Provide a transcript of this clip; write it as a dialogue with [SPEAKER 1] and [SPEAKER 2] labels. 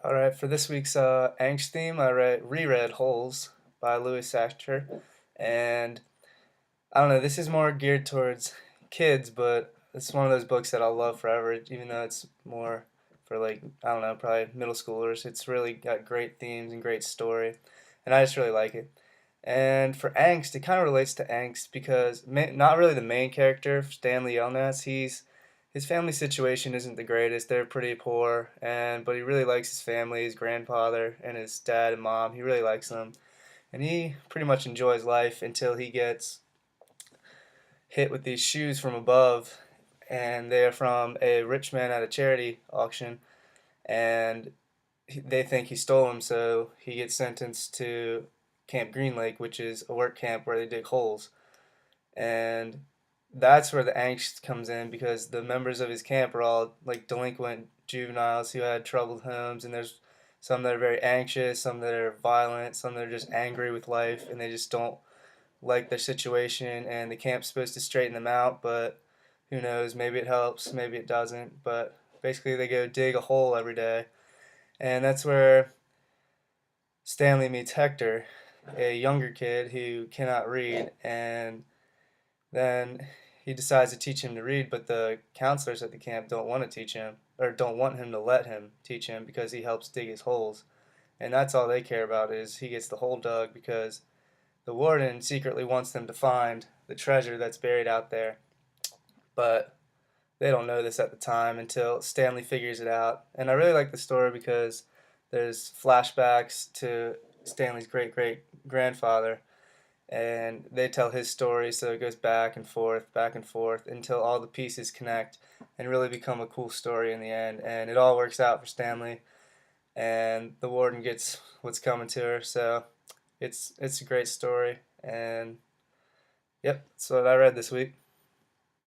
[SPEAKER 1] All right, for this week's angst theme, reread Holes by Louis Sachser, and I don't know. This is more geared towards kids, but it's one of those books that I'll love forever, even though it's more for like I don't know, probably middle schoolers. It's really got great themes and great story, and I just really like it. And for angst, it kind of relates to angst because not really the main character, Stanley Yelnats. His family situation isn't the greatest. They're pretty poor, and but he really likes his family, his grandfather and his dad and mom. He really likes them, and he pretty much enjoys life until he gets hit with these shoes from above, and they're from a rich man at a charity auction, and they think he stole them, so he gets sentenced to Camp Green Lake, which is a work camp where they dig holes. And that's where the angst comes in because the members of his camp are all like delinquent juveniles who had troubled homes, and there's some that are very anxious, some that are violent, some that are just angry with life, and they just don't like their situation, and the camp's supposed to straighten them out, but who knows, maybe it helps, maybe it doesn't, but basically they go dig a hole every day, and that's where Stanley meets Hector, a younger kid who cannot read, and then he decides to teach him to read, but the counselors at the camp don't want to teach him, or don't want him to let him teach him because he helps dig his holes. And that's all they care about is he gets the hole dug because the warden secretly wants them to find the treasure that's buried out there. But they don't know this at the time until Stanley figures it out. And I really like the story because there's flashbacks to Stanley's great great grandfather, and they tell his story, so it goes back and forth until all the pieces connect and really become a cool story in the end. And it all works out for Stanley, and the warden gets what's coming to her. So it's a great story, and yep, that's what I read this week.